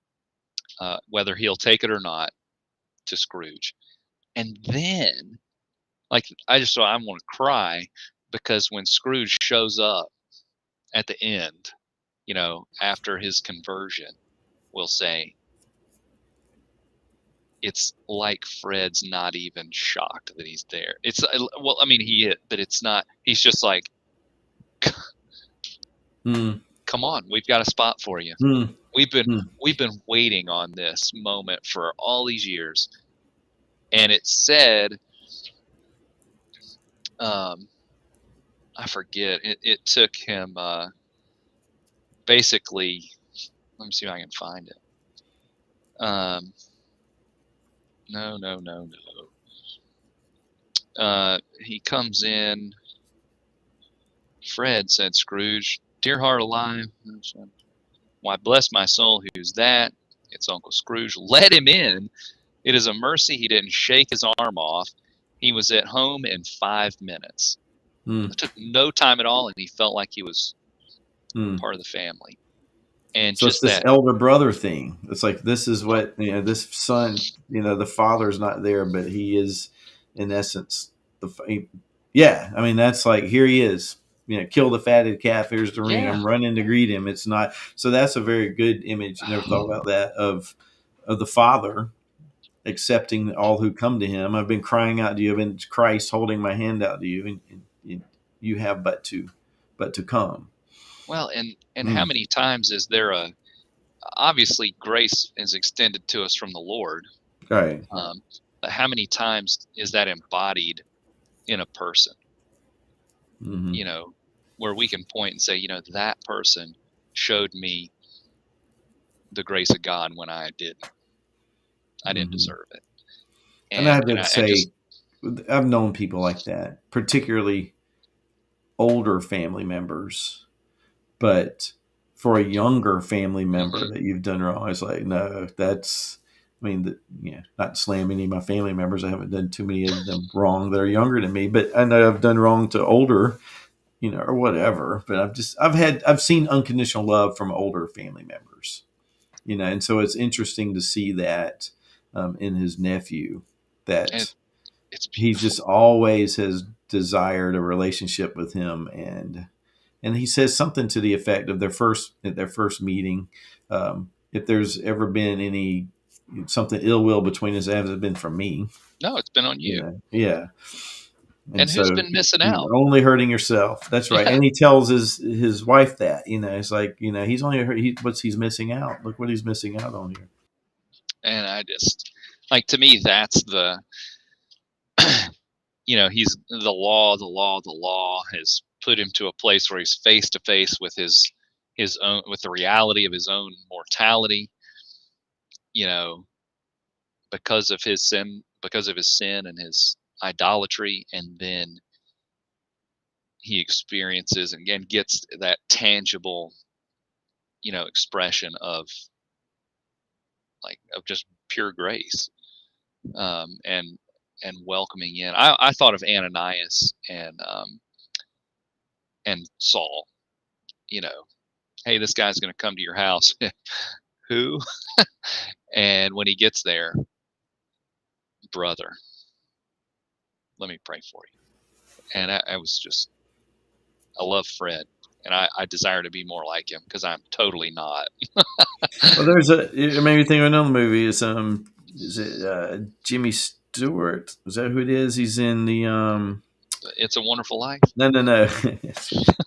Speaker 2: whether he'll take it or not, to Scrooge, and then I want to cry because when Scrooge shows up at the end, after his conversion, we'll say it's like Fred's not even shocked that he's there. It's well, I mean he is, but it's not. He's just like,
Speaker 1: Mm,
Speaker 2: come on, we've got a spot for you.
Speaker 1: mm,
Speaker 2: We've been
Speaker 1: mm.
Speaker 2: we've been waiting on this moment for all these years, and it said, um, I forget. It took him basically. Let me see if I can find it. No, no, no, no. He comes in. Fred, said Scrooge, dear heart alive. Why, bless my soul, who's that? It's Uncle Scrooge. Let him in. It is a mercy he didn't shake his arm off. He was at home in 5 minutes.
Speaker 1: Mm,
Speaker 2: It took no time at all, and he felt like he was
Speaker 1: mm.
Speaker 2: part of the family. And
Speaker 1: So it's
Speaker 2: just
Speaker 1: this
Speaker 2: that,
Speaker 1: elder brother thing. It's like this is what this son. The father's not there, but he is, in essence, yeah. I mean, that's like here he is. Kill the fatted calf. Here's the ring.
Speaker 2: yeah.
Speaker 1: I'm running to greet him. It's not. So that's a very good image. Never thought about that of the father accepting all who come to him. I've been crying out to you. I've been Christ holding my hand out to you, and you have but to come.
Speaker 2: Well, and how
Speaker 1: Mm,
Speaker 2: many times is there obviously grace is extended to us from the Lord,
Speaker 1: right.
Speaker 2: but how many times is that embodied in a person?
Speaker 1: Hmm.
Speaker 2: You know, where we can point and say, that person showed me the grace of God when I didn't
Speaker 1: Hmm.
Speaker 2: deserve it.
Speaker 1: And I
Speaker 2: And
Speaker 1: have
Speaker 2: and
Speaker 1: to
Speaker 2: I just
Speaker 1: say, I've known people like that, particularly older family members. But for a younger family member
Speaker 2: mhm.
Speaker 1: that you've done wrong, it's like, no, that's, I mean, not slam any of my family members. I haven't done too many of them wrong that are younger than me, but I know I've done wrong to older, or whatever. But I've seen unconditional love from older family members, and so it's interesting to see that in his nephew
Speaker 2: And
Speaker 1: that
Speaker 2: it's
Speaker 1: he
Speaker 2: beautiful.
Speaker 1: just always has desired a relationship with him, and he says something to the effect of their first meeting. If there's ever been any something ill will between us, it hasn't been from me.
Speaker 2: No, it's been on you.
Speaker 1: Yeah, and
Speaker 2: And who's
Speaker 1: so
Speaker 2: been missing
Speaker 1: you're
Speaker 2: out?
Speaker 1: only hurting yourself. That's right.
Speaker 2: Yeah.
Speaker 1: And he tells his wife that it's like he's only he's missing out. Look what he's missing out on here.
Speaker 2: And I just to me that's the he's the law has put him to a place where he's face to face with his own with the reality of his own mortality, you know, because of his sin and his idolatry, and then he experiences and again gets that tangible, expression of just pure grace, and welcoming in. I thought of Ananias and Saul. You know, hey, this guy's going to come to your house. Who? And when he gets there, brother, let me pray for you. And I was just, I love Fred, and I desire to be more like him because I'm totally not.
Speaker 1: Well, there's a. It made me think of another movie. Is it Jimmy Stewart? Is that who it is? He's in the
Speaker 2: It's a Wonderful Life.
Speaker 1: No, no, no,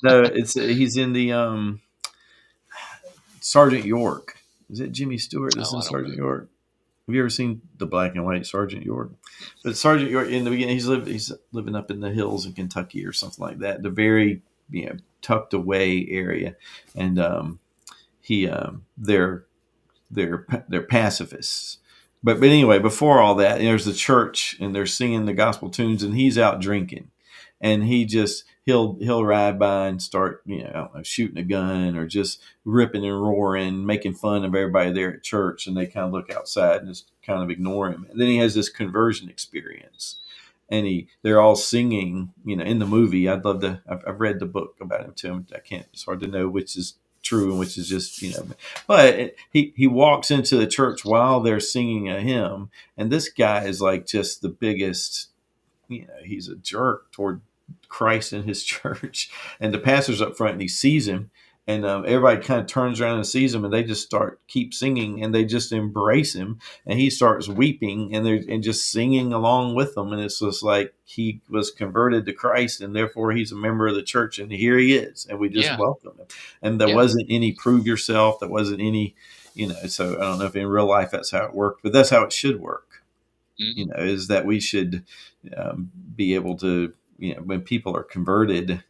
Speaker 1: no. It's he's in the Sergeant York. Is it Jimmy Stewart that's
Speaker 2: Oh,
Speaker 1: in
Speaker 2: I don't
Speaker 1: Sergeant
Speaker 2: know.
Speaker 1: York? Have you ever seen the black and white Sergeant York? But Sergeant York in the beginning, he's living up in the hills in Kentucky or something like that. The very tucked away area, and he they're pacifists. But anyway, before all that, there's the church and they're singing the gospel tunes, and he's out drinking, and he'll ride by and start I don't know, shooting a gun or just ripping and roaring, making fun of everybody there at church, and they kind of look outside and just kind of ignore him. And then he has this conversion experience, and they're all singing in the movie. I've read the book about him too. I can't, it's hard to know which is true and which is just but he walks into the church while they're singing a hymn, and this guy is like just the biggest, he's a jerk toward Christ and his church. And the pastor's up front and he sees him, and everybody kind of turns around and sees him, and they just keep singing, and they just embrace him, and he starts weeping, and just singing along with them, and it's just like he was converted to Christ, and therefore he's a member of the church, and here he is, and we just
Speaker 2: Yeah,
Speaker 1: welcome him. And there
Speaker 2: yeah.
Speaker 1: wasn't any prove yourself, there wasn't any, so I don't know if in real life that's how it worked, but that's how it should work.
Speaker 2: Hmm.
Speaker 1: Is that we should be able to, when people are converted,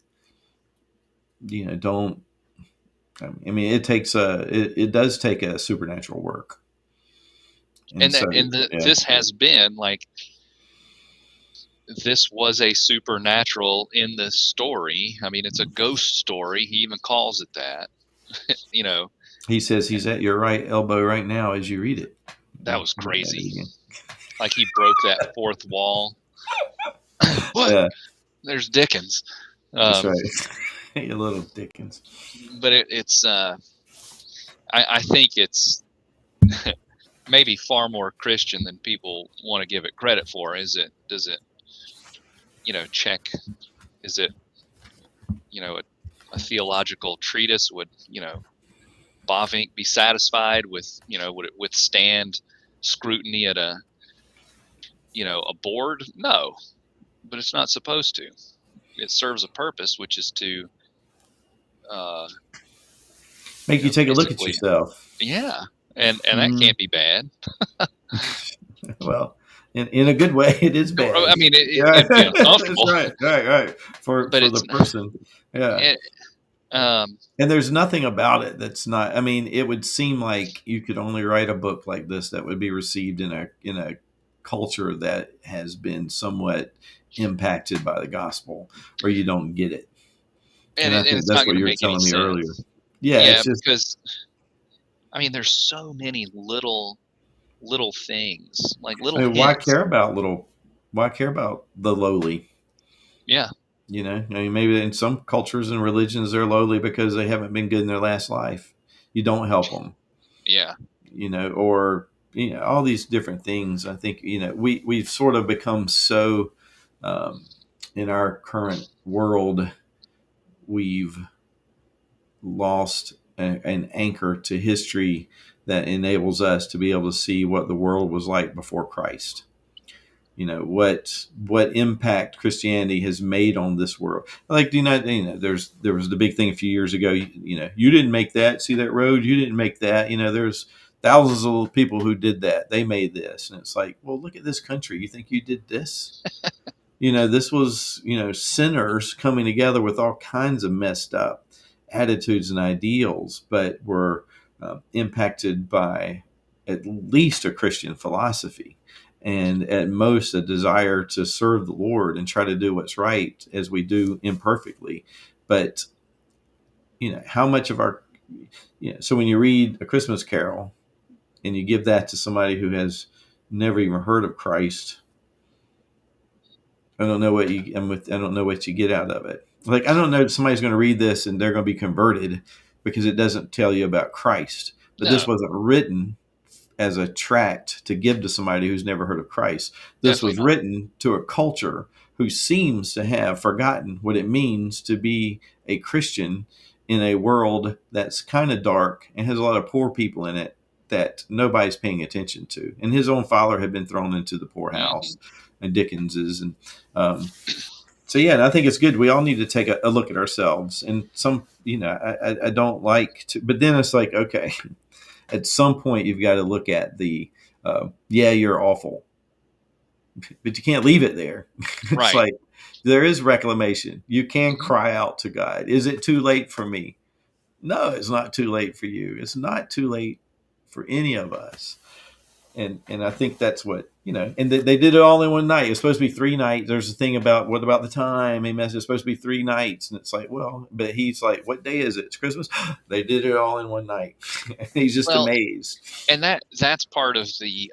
Speaker 1: don't. I mean, it does take a supernatural work, and
Speaker 2: And
Speaker 1: so yeah,
Speaker 2: this has been like, this was a supernatural in the story. I mean, it's a ghost story. He even calls it that. you know,
Speaker 1: he says he's at your right elbow right now as you read it.
Speaker 2: that was
Speaker 1: I'm looking at
Speaker 2: crazy.
Speaker 1: it again.
Speaker 2: Like he broke that fourth wall. What?
Speaker 1: Yeah,
Speaker 2: There's Dickens.
Speaker 1: that's
Speaker 2: Um,
Speaker 1: right. A little Dickens.
Speaker 2: but it's I think it's maybe far more Christian than people want to give it credit for. Does it check, is it a theological treatise? Would Bavinck be satisfied with, would it withstand scrutiny at a board? No, but it's not supposed to. It serves a purpose, which is to
Speaker 1: Make you take a look at
Speaker 2: basically,
Speaker 1: yourself.
Speaker 2: yeah, and that
Speaker 1: Mm,
Speaker 2: can't be bad.
Speaker 1: well, in a good way, it is bad.
Speaker 2: I mean,
Speaker 1: Yeah,
Speaker 2: it'd be
Speaker 1: that's
Speaker 2: uncomfortable,
Speaker 1: right, right.
Speaker 2: but
Speaker 1: For the
Speaker 2: it's
Speaker 1: person, yeah.
Speaker 2: it, um,
Speaker 1: And there's nothing about it that's not. I mean, it would seem like you could only write a book like this that would be received in a culture that has been somewhat impacted by the gospel, or you don't get it. And I
Speaker 2: and
Speaker 1: think
Speaker 2: it's
Speaker 1: that's
Speaker 2: not
Speaker 1: what
Speaker 2: going to
Speaker 1: you were
Speaker 2: make any
Speaker 1: telling me earlier.
Speaker 2: sense.
Speaker 1: Yeah,
Speaker 2: Yeah,
Speaker 1: it's just.
Speaker 2: because I mean, there's so many little things, like
Speaker 1: I
Speaker 2: little
Speaker 1: mean,
Speaker 2: hints.
Speaker 1: why care about the lowly?
Speaker 2: Yeah,
Speaker 1: I mean, maybe in some cultures and religions they're lowly because they haven't been good in their last life. You don't help them,
Speaker 2: yeah,
Speaker 1: or all these different things. I think we've sort of become so um, in our current world, we've lost an anchor to history that enables us to be able to see what the world was like before Christ. What impact Christianity has made on this world. Like, there was the big thing a few years ago. You didn't make that. See that road? You didn't make that. There's thousands of people who did that. They made this, and it's like, well, look at this country. You think you did this? This was sinners coming together with all kinds of messed up attitudes and ideals, but were impacted by at least a Christian philosophy, and at most a desire to serve the Lord and try to do what's right as we do imperfectly. But how much of our so when you read A Christmas Carol and you give that to somebody who has never even heard of Christ, I don't know what I don't know what you get out of it. Like, I don't know if somebody's going to read this and they're going to be converted because it doesn't tell you about Christ. But this
Speaker 2: no,
Speaker 1: wasn't written as a tract to give to somebody who's never heard of Christ. This
Speaker 2: definitely
Speaker 1: was
Speaker 2: not.
Speaker 1: written to a culture who seems to have forgotten what it means to be a Christian in a world that's kind of dark and has a lot of poor people in it that nobody's paying attention to. And his own father had been thrown into the
Speaker 2: Hmm.
Speaker 1: poorhouse, and Dickens's, and um, so yeah, and I think it's good. We all need to take a look at ourselves, and some, I don't like to, but then it's like, okay, at some point you've got to look at the, yeah, you're awful, but you can't leave it there. It's
Speaker 2: Right.
Speaker 1: like there is reclamation. You can
Speaker 2: Hmm.
Speaker 1: cry out to God. Is it too late for me? No, it's not too late for you. It's not too late for any of us. And I think that's what, and they did it all in one night. It's supposed to be 3 nights. There's a thing about what about the time? It's supposed to be 3 nights, and it's like, well, but he's like, what day is it? It's Christmas. They did it all in one night. He's just
Speaker 2: Well,
Speaker 1: amazed.
Speaker 2: and that's part of the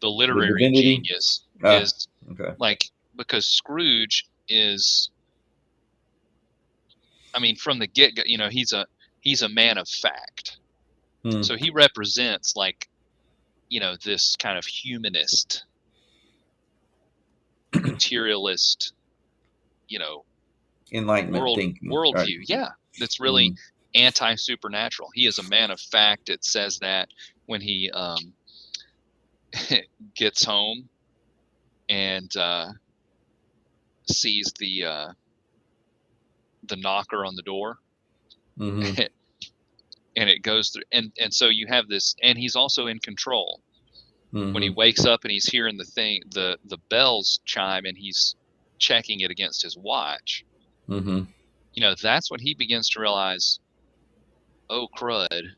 Speaker 1: The
Speaker 2: literary
Speaker 1: divinity.
Speaker 2: genius
Speaker 1: Ah,
Speaker 2: is
Speaker 1: okay.
Speaker 2: like because Scrooge is, I mean, from the get go, he's a man of fact.
Speaker 1: Hmm.
Speaker 2: So he represents like, this kind of humanist, materialist, you know,
Speaker 1: Enlightenment thinking. All right.
Speaker 2: worldview. Yeah, that's
Speaker 1: Hmm.
Speaker 2: really anti-supernatural. He is a man of fact. It says that when he gets home and sees the knocker on the door,
Speaker 1: Hmm.
Speaker 2: and it goes through, and so you have this, and he's also in control. When he
Speaker 1: Hmm.
Speaker 2: wakes up and he's hearing the bells chime, and he's checking it against his watch,
Speaker 1: Hmm.
Speaker 2: that's when he begins to realize, oh crud,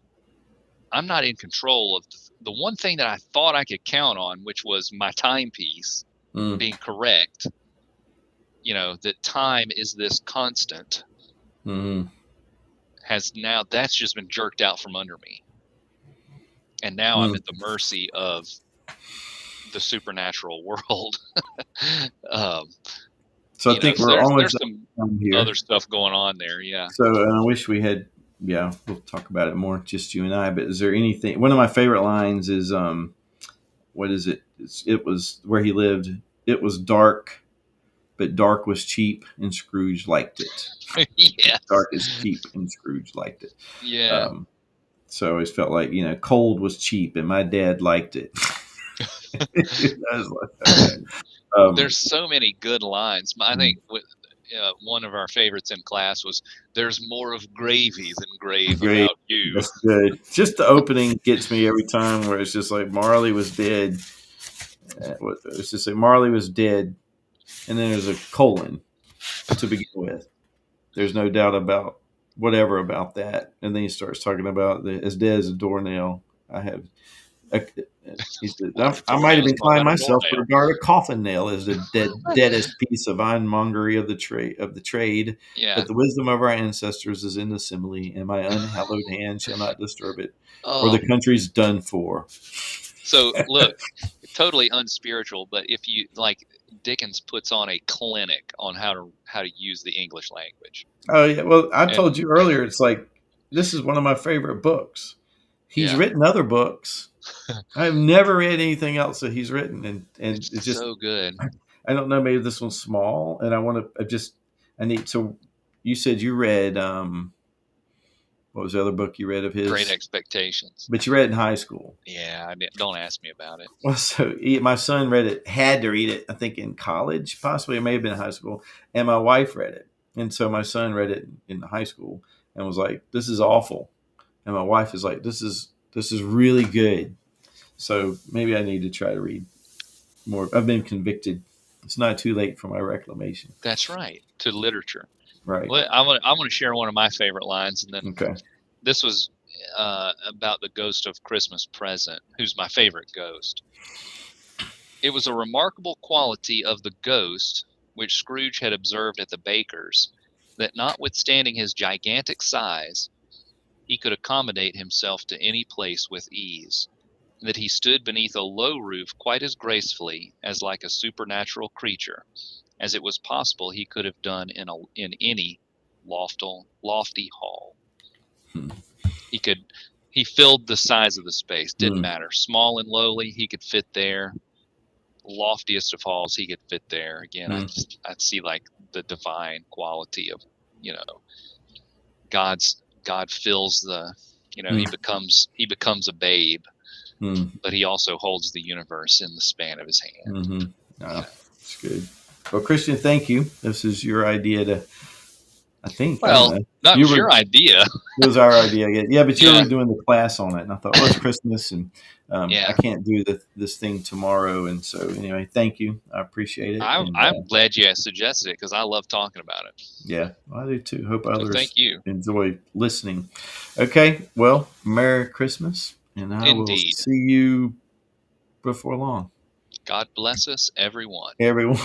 Speaker 2: I'm not in control of the one thing that I thought I could count on, which was my timepiece
Speaker 1: Hmm.
Speaker 2: being correct. That time is this constant,
Speaker 1: Hmm.
Speaker 2: has now that's just been jerked out from under me, and now I'm
Speaker 1: Hmm.
Speaker 2: at the mercy of the supernatural world. um,
Speaker 1: So I think
Speaker 2: so
Speaker 1: we're almost
Speaker 2: there's
Speaker 1: out
Speaker 2: some
Speaker 1: of time here.
Speaker 2: other stuff going on there. Yeah.
Speaker 1: So I wish we had. Yeah, we'll talk about it more, just you and I. But is there anything? One of my favorite lines is, what is it? It was where he lived. It was dark, but dark was cheap, and Scrooge liked it.
Speaker 2: Yes.
Speaker 1: Dark is cheap, and Scrooge liked it.
Speaker 2: Yeah.
Speaker 1: Um, so I always felt like, cold was cheap, and my dad liked it. I was like, okay. Um,
Speaker 2: There's so many good lines. I think one of our favorites in class was, "There's more of gravy than grave
Speaker 1: Great.
Speaker 2: about you."
Speaker 1: That's good. Just the opening gets me every time, where it's just like Marley was dead. It's just like Marley was dead, and then there's a colon to begin with. There's no doubt about whatever about that. And then he starts talking about as dead as a doornail. I have. I, he said,
Speaker 2: What if
Speaker 1: I might have
Speaker 2: doornails talk
Speaker 1: inclined
Speaker 2: about a
Speaker 1: myself to
Speaker 2: doornail?
Speaker 1: regard a coffin nail as the deadest piece of ironmongery of the trade,
Speaker 2: Yeah.
Speaker 1: but the wisdom of our ancestors is in the simile, and my unhallowed hand shall not disturb it, or the
Speaker 2: Oh,
Speaker 1: country's done for.
Speaker 2: so look, totally unspiritual, but if you like, Dickens puts on a clinic on how to use the English language.
Speaker 1: Oh yeah, well, I
Speaker 2: And
Speaker 1: told you earlier. It's like this is one of my favorite books. He's
Speaker 2: yeah,
Speaker 1: written other books. I've never read anything else that he's written, and
Speaker 2: it's
Speaker 1: it's just
Speaker 2: so good.
Speaker 1: I don't know. Maybe this one's small, and I want to. I need to. You said you read what was the other book you read of
Speaker 2: Great
Speaker 1: his?
Speaker 2: Expectations.
Speaker 1: But you read it in high school.
Speaker 2: Yeah, don't ask me about it.
Speaker 1: Well, so my son read it, had to read it. I think in college, possibly it may have been high school, and my wife read it, and so my son read it in high school and was like, "This is awful," and my wife is like, "This is really good." So maybe I need to try to read more. I've been convicted. It's not too late for my reclamation.
Speaker 2: That's right. To literature.
Speaker 1: Right.
Speaker 2: Well, I'm gonna share one of my favorite lines, and then
Speaker 1: Okay.
Speaker 2: this was about the ghost of Christmas Present, who's my favorite ghost. It was a remarkable quality of the ghost which Scrooge had observed at the baker's, that notwithstanding his gigantic size, he could accommodate himself to any place with ease, and that he stood beneath a low roof quite as gracefully as like a supernatural creature as it was possible he could have done in any lofty hall.
Speaker 1: Hmm.
Speaker 2: He could he filled the size of the space, didn't
Speaker 1: Hmm.
Speaker 2: matter, small and lowly, he could fit there. loftiest of halls, he could fit there. Again,
Speaker 1: Mm.
Speaker 2: I'd see like the divine quality of, you know, God fills the, you know,
Speaker 1: Mm.
Speaker 2: he becomes a babe,
Speaker 1: Mm.
Speaker 2: but he also holds the universe in the span of his hand.
Speaker 1: Mm-hmm.
Speaker 2: You
Speaker 1: Oh,
Speaker 2: know.
Speaker 1: that's good. Well, Christian, thank you. This is your idea to, I don't
Speaker 2: Well,
Speaker 1: know.
Speaker 2: that
Speaker 1: You
Speaker 2: was
Speaker 1: were,
Speaker 2: your idea.
Speaker 1: it was our idea. Yeah, yeah, but you
Speaker 2: Yeah.
Speaker 1: were doing the class on it, and I thought, well, it's Christmas, and I
Speaker 2: Yeah.
Speaker 1: can't do this thing tomorrow, and so anyway, thank you. I appreciate it, and
Speaker 2: I'm glad you suggested it because I love talking about it.
Speaker 1: yeah, I do too. Hope
Speaker 2: So thank
Speaker 1: others
Speaker 2: you.
Speaker 1: enjoy listening. Okay, well, Merry Christmas, and I will
Speaker 2: Indeed.
Speaker 1: see you before long,
Speaker 2: God bless us, everyone.
Speaker 1: everyone.